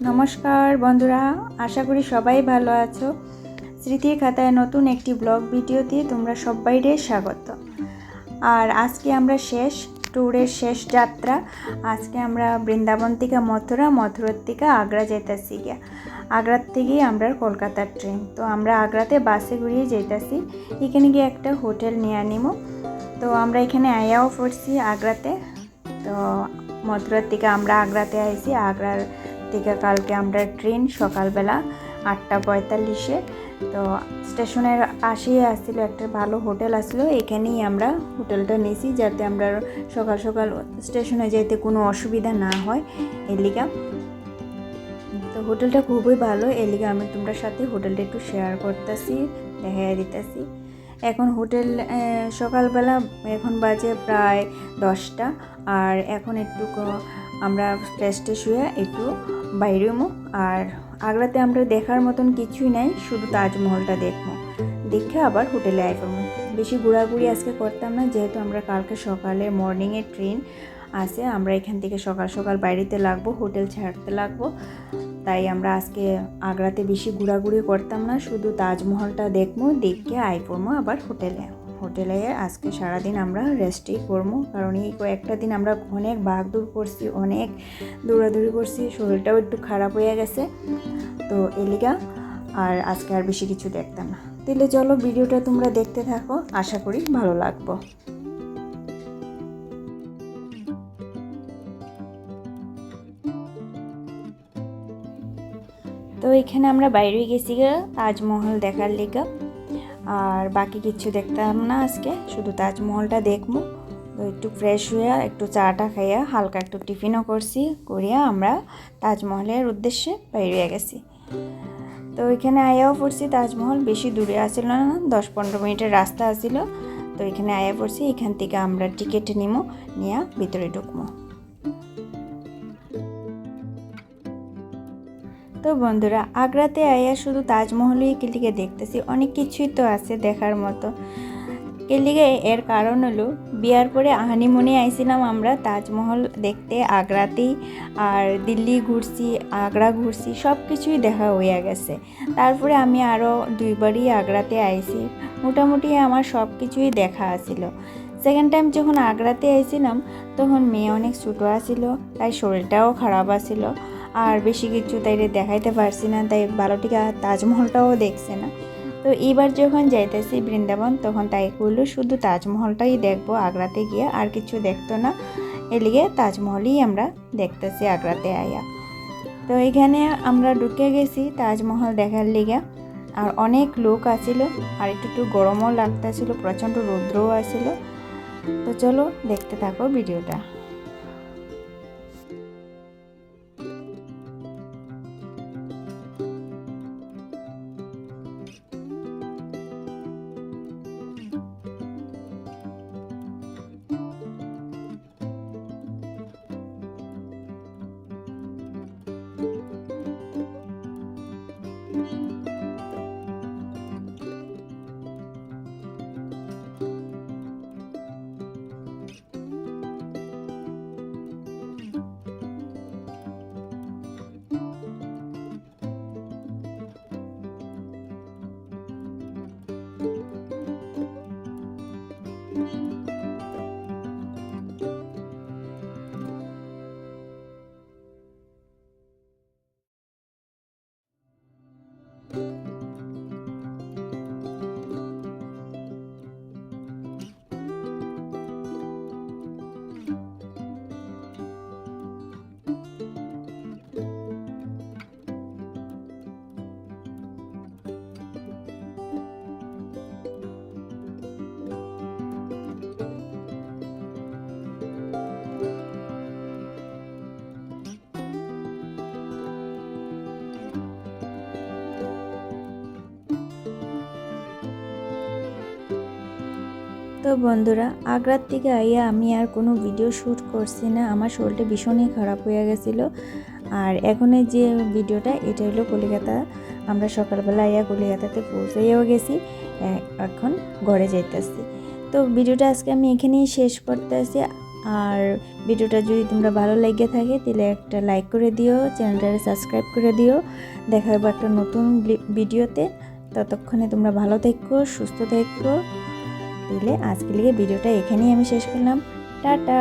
নমস্কার বন্ধুরা, আশা করি সবাই ভালো আছো। স্মৃতির খাতায় নতুন একটি ব্লগ ভিডিওতে তোমরা সবাইকে স্বাগত। আর আজকে আমরা ট্যুরের শেষ যাত্রা। আজকে আমরা বৃন্দাবন থেকে মথুরার থেকে আগ্রা যাইতেছি। আগ্রার থেকেই আমরা কলকাতার ট্রেন, তো আমরা আগ্রাতে বাসে ঘুরিয়ে যাইতেছি। এখানে গিয়ে একটা হোটেল নিয়ে নিব। তো আমরা এখানে আয়াও পড়ছি আগ্রাতে। তো মথুরার থেকে আমরা আগ্রাতে আইছি। আগ্রার থেকে কালকে আমরা ট্রেন সকালবেলা 8:45-এ। তো স্টেশনের পাশেই আসছিল একটা ভালো হোটেল আসলো, এখানেই আমরা হোটেলটা নিয়েছি যাতে আমরা সকাল সকাল স্টেশনে যেতে কোনো অসুবিধা না হয় এলিগা। তো হোটেলটা খুবই ভালো, এলিগা আমি তোমরা সাথে হোটেলটা একটু শেয়ার করতেছি, দেখাই দিতেছি। এখন হোটেল সকালবেলা এখন বাজে প্রায় 10টা। আর এখন একটু আমরা ফ্রেশ হয়ে একটু বাইরেমো। আর আগ্রাতে আমরা দেখার মতন কিছুই নাই, শুধু তাজমহলটা দেখে আবার হোটেলে আইবো। বেশি ঘোরাঘুরি আজকে করতাম না, যেহেতু আমরা কালকে সকালে মর্নিংয়ে ট্রেন আছে। আমরা এখান থেকে সকাল সকাল বাইরেতে লাগবো, হোটেল ছাড়তে লাগবো। তাই আমরা আজকে আগ্রাতে বেশি ঘোরাঘুরি করতাম না, শুধু তাজমহলটা দেখে আইবো আবার হোটেলে আজকে সারাদিন আমরা রেস্টই করবো। কারণ এই কয়েকটা দিন আমরা অনেক বাগদৌড় করছি, অনেক দৌড়াদৌড়ি করছি, শরীরটাও একটু খারাপ হয়ে গেছে। তো এলিগা আর আজকে আর বেশি কিছু দেখতাম না। তাহলে চলো ভিডিওটা তোমরা দেখতে থাকো, আশা করি ভালো লাগবো। তো এখানে আমরা বাইরে গেছি তাজমহল দেখার লেগা, আর বাকি কিছু দেখতাম না আজকে, শুধু তাজমহলটা দেখবো। তো একটু ফ্রেশ হইয়া একটু চাটা খাইয়া হালকা একটু টিফিনও করিয়া আমরা তাজমহলের উদ্দেশ্যে বাইরে গেছি। তো এখানে আয়াও পড়ছি। তাজমহল বেশি দূরে আসছিল না, 10-15 মিনিটের রাস্তা আসছিল। তো এখানে আয়া পড়ছি, এখান থেকে আমরা টিকিট নিয়ে ভিতরে ঢুকবো। তো বন্ধুরা, আগ্রাতে আয়া শুধু তাজমহলই কেলিগে দেখতেছি, অনেক কিছুই তো আছে দেখার মতো। কেলিগে এর কারণ হলো বিয়ার পরে হানিমুনে আইছিলাম আমরা তাজমহল দেখতে আগ্রাতেই। আর দিল্লি ঘুরছি, আগ্রা ঘুরছি, সব কিছুই দেখা হইয়া গেছে। তারপরে আমি আরও 2বারই আগ্রাতে আইছি, মোটামুটি আমার সব কিছুই দেখা আছিল। সেকেন্ড টাইম যখন আগ্রাতে আইছিলাম তখন মেয়ে অনেক ছোটো আছিল, তাই শরীরটাও খারাপ আছিল। আর বেশি কিছু তাইরে দেখাইতে পারছি না, তাই ভালো ঠিক তাজমহলটাও দেখছে না। তো এবার যখন যাইতেছি বৃন্দাবন, তখন তাই করলো শুধু তাজমহলটাই দেখবো আগ্রাতে গিয়ে, আর কিছু দেখতো না। এলিগে তাজমহলই আমরা দেখতেছি আগ্রাতে আইয়া। তো এখানে আমরা ঢুকে গেছি তাজমহল দেখার লিগে। আর অনেক লোক আছিল, আর একটু গরমও লাগতেছিল, প্রচণ্ড রৌদ্রও আছিল। তো চলো দেখতে থাকো ভিডিওটা। তো বন্ধুরা, আগ্রার থেকে আইয়া আমি আর কোনো ভিডিও শ্যুট করছি না, আমার শরীরটা ভীষণই খারাপ হয়ে গেছিলো। আর এখনের যে ভিডিওটা, এটা হলো কলিকাতা। আমরা সকালবেলা আইয়া কলিকাতাতে পৌঁছেও গেছি, এখন ঘরে যাইতেছি। তো ভিডিওটা আজকে আমি এখানেই শেষ করতেছি। আর ভিডিওটা যদি তোমরা ভালো লেগে থাকে তাহলে একটা লাইক করে দিও, চ্যানেলটা সাবস্ক্রাইব করে দিও। দেখা হবে একটা নতুন ভিডিওতে। ততক্ষণে তোমরা ভালো থেকো, সুস্থ থেকো। তাহলে আজকে লিগে ভিডিওটা এখানেই আমি শেষ করলাম। টাটা।